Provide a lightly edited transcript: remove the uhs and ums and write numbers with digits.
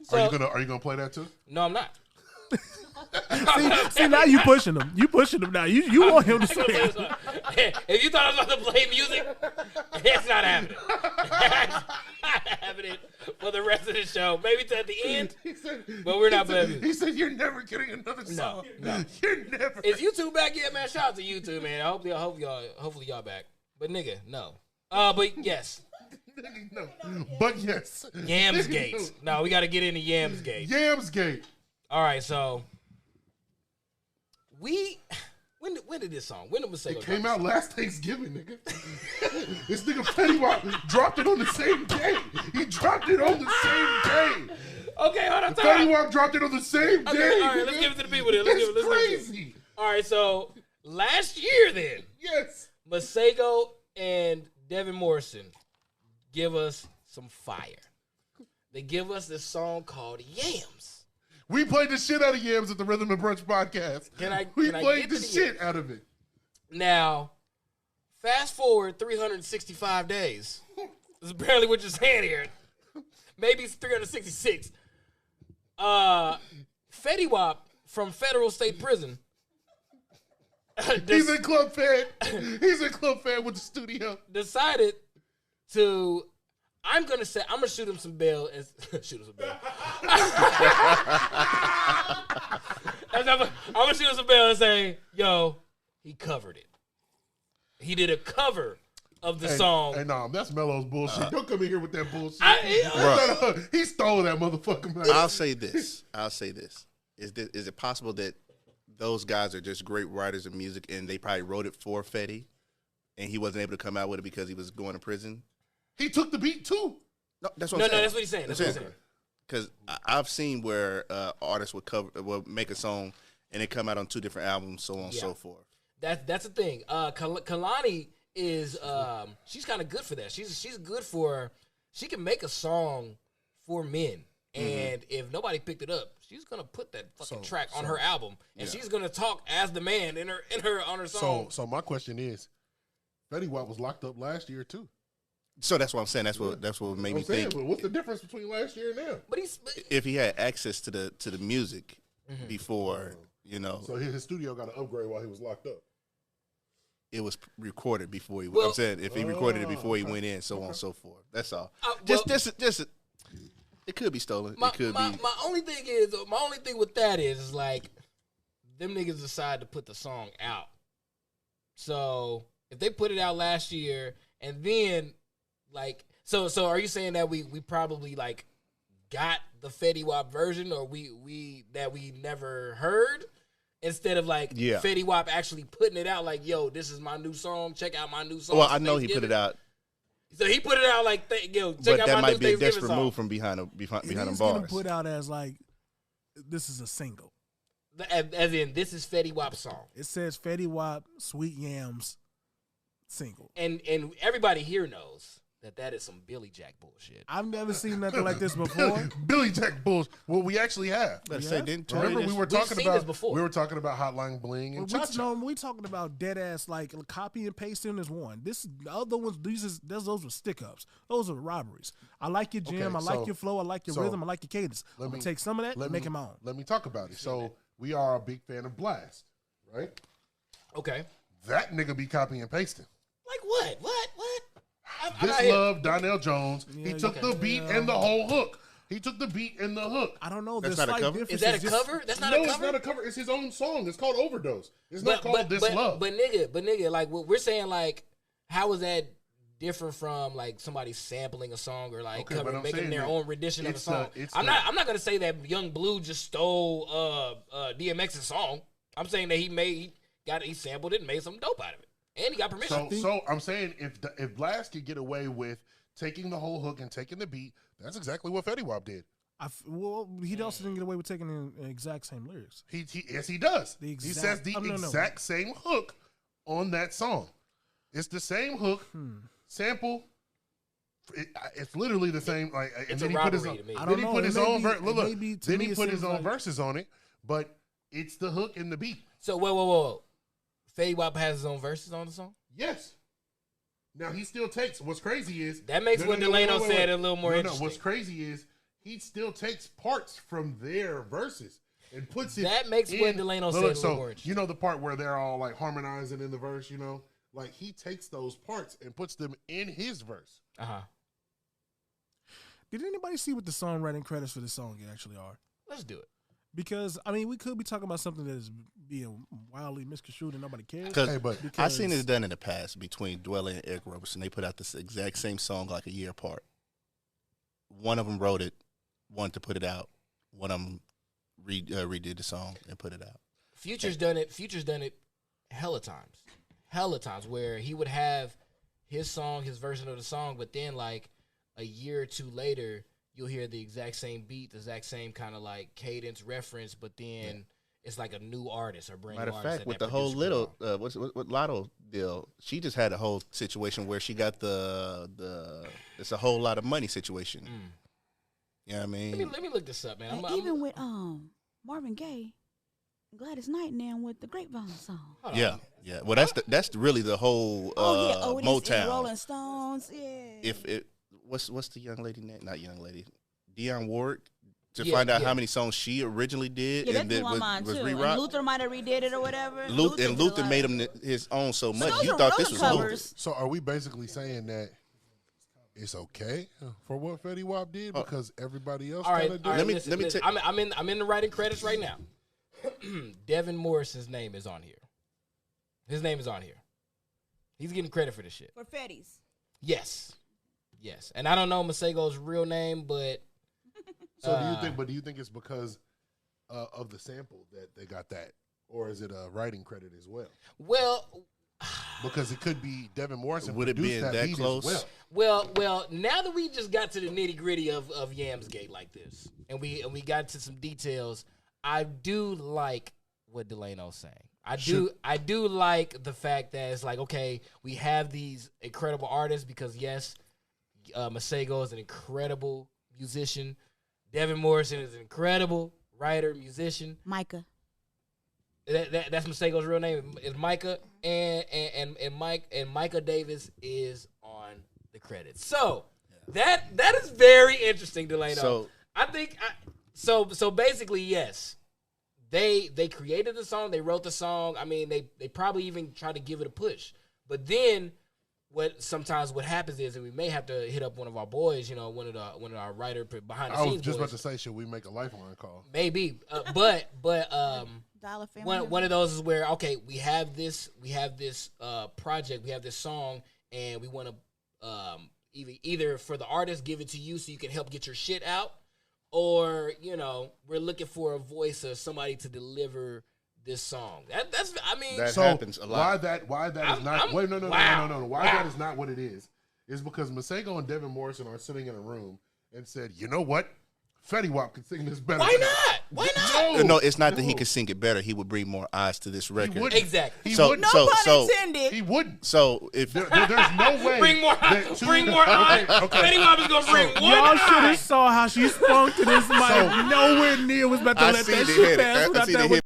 So, are you gonna play that too? No, I'm not. see, now you pushing him. You pushing him now. You want him to say it. If you thought I was about to play music, it's not happening. It's not happening for the rest of the show. Maybe it's at the end, but we're not playing music. He said you're never getting another song. No. You're never. Is YouTube back yet, man? Shout out to YouTube, man. Hopefully y'all back. But nigga, no. But yes. No. But yes. Yams Gates. No, we got to get into Yams Gate. Yams Gate. All right, so when did this song? When did Masego? It came out last Thanksgiving, nigga. This nigga Fetty Wap dropped it on the same day. He dropped it on the same day. Okay, hold on. Fetty Wap dropped it on the same day. Okay, all right, nigga. let's give it to the people then. Let's crazy. All right, so last year then, Yes. Masego and Devin Morrison give us some fire. They give us this song called Yams. We played the shit out of Yams at the Rhythm and Brunch podcast. We played the shit out of it. Now, fast forward 365 days. This is barely what you're saying here. Maybe it's 366. Fetty Wap from federal state prison. He's in Club Fed. He's in Club Fed with the studio. Decided to... I'm gonna shoot him some bail and shoot him some bail. I'm gonna shoot him some bail and say, yo, he covered it. He did a cover of the song. Hey, nah, that's Melo's bullshit. Don't come in here with that bullshit. He stole that motherfucker, man. I'll say this. Is it possible that those guys are just great writers of music and they probably wrote it for Fetty and he wasn't able to come out with it because he was going to prison? He took the beat too. No, that's what I'm saying. No, that's what he's saying. That's what he's saying. Because I've seen where artists will make a song and it come out on two different albums, so on and so forth. That's the thing. Kalani is she's kind of good for that. She's good for, she can make a song for men, and if nobody picked it up, she's gonna put that fucking track on her album, and she's gonna talk as the man on her song. So my question is, Fetty Wap was locked up last year too. So that's what I'm saying. That's what made me think. But what's the difference between last year and now? But if he had access to the music before, So his studio got an upgrade while he was locked up. It was recorded before he. I'm saying if he recorded it before he went in, so on and so forth. That's all. It could be stolen. It could be. My only thing with that is like, them niggas decide to put the song out. So if they put it out last year and then like, so are you saying that we probably like got the Fetty Wap version, or we never heard, instead of like Fetty Wap actually putting it out like, yo, this is my new song, check out my new song. Well, I know he put it out. So he put it out like, check out my new Thanksgiving song. But that might be a desperate move from behind them bars. He's gonna put out as like, this is a single. As in, this is Fetty Wap's song. It says Fetty Wap Sweet Yams single. And everybody here knows that is some Billy Jack bullshit. I've never seen nothing like this before. Billy Jack bullshit. Well, we actually have. Remember we were talking about Hotline Bling and Cha-Cha. No, we talking about dead ass like copy and pasting is one. This the other ones. Those were stick ups. Those are robberies. I like your jam. Okay, I like your flow. I like your rhythm. I like your cadence. I'm gonna take some of that and make it my own. Let me talk about it. So we are a big fan of Blast, right? Okay. That nigga be copying and pasting. Like what? What? This Love, Donnell Jones. He took the beat and the whole hook. He took the beat and the hook. I don't know. That's not a cover? Is that a cover? That's not a cover? No, it's not a cover. It's his own song. It's called Overdose. It's not called This Love. But nigga, like what we're saying, like, how is that different from like somebody sampling a song or like making their own rendition of a song? I'm not gonna say that Young Blue just stole DMX's song. I'm saying that he sampled it and made some dope out of it. And he got permission. So I'm saying if Blast could get away with taking the whole hook and taking the beat, that's exactly what Fetty Wap did. He also didn't get away with taking the exact same lyrics. Yes, he does. He says the exact same hook on that song. It's the same hook, sample. It's literally the same. Like, and then he put his own. Then he put his own. Then he put his own verses on it, but it's the hook and the beat. So whoa. Fetty Wap has his own verses on the song? Yes. Now he still takes. What's crazy is that makes what Delano said a little more interesting. What's crazy is he still takes parts from their verses and puts it. That makes what Delano said so more interesting. you know the part where they're all like harmonizing in the verse. You know, like he takes those parts and puts them in his verse. Did anybody see what the songwriting credits for this song actually are? Let's do it. Because, I mean, we could be talking about something that is being wildly misconstrued and nobody cares. Because I've seen this done in the past between Dwella and Eric Roberson. They put out this exact same song like a year apart. One of them wrote it, wanted to put it out. One of them redid the song and put it out. Future's done it hella times where he would have his song, his version of the song, but then like a year or two later, you'll hear the exact same beat, the exact same kind of like cadence reference, but then it's like a new artist or brand new artist. Matter of fact, with the whole little what Lotto deal, she just had a whole situation where she got the it's a whole lot of money situation. You know what I mean? Let me look this up, man. Even with Marvin Gaye, Gladys Knight now with the Grapevine song. Yeah. Well, that's really the whole Motown. Rolling Stones. Yeah. If it what's the young lady name? Not young lady, Dionne Warwick. To find out how many songs she originally did, and then was re-rocked. Luther might have redid it or whatever. Luther made him his own so much. You thought this was Luther. So are we basically saying that it's okay for what Fetty Wap did because everybody else kind of did? Let me take. I'm in the writing credits right now. Devin Morrison's name is on here. His name is on here. He's getting credit for this shit. For Fetty's. Yes. And I don't know Masego's real name, but. So do you think it's because of the sample that they got that, or is it a writing credit as well? Well, because it could be Devin Morrison. Would it be that close? Well. Now that we just got to the nitty gritty of Yams Gate like this, and we got to some details, I do like what Delano's saying. I do like the fact that it's like, okay, we have these incredible artists because yes, Masego is an incredible musician. Devin Morrison is an incredible writer, musician. Micah. That's Masego's real name is Micah, and Micah Davis is on the credits. So that is very interesting, Delano. So I think so basically yes. They created the song, they wrote the song. I mean, they probably even tried to give it a push. But then what happens is, and we may have to hit up one of our boys, one of our writer behind the scenes. I was just boys. about to say, should we make a lifeline call? Maybe, but one of those is where we have this project, we have this song, and we want to either for the artist give it to you so you can help get your shit out, or we're looking for a voice or somebody to deliver this song. That happens a lot. Why that is not that is not what it is because Masego and Devin Morrison are sitting in a room and said, you know what? Fetty Wap could sing this better. Why not? No, it's not that he could sing it better. He would bring more eyes to this record. He wouldn't. Exactly. No pun intended. He wouldn't. So if there's no way. Bring more eyes. Fetty Wap is gonna bring one Y'all should eye. have saw how she sprung to this mic. Nowhere near was about to let that shit pass without that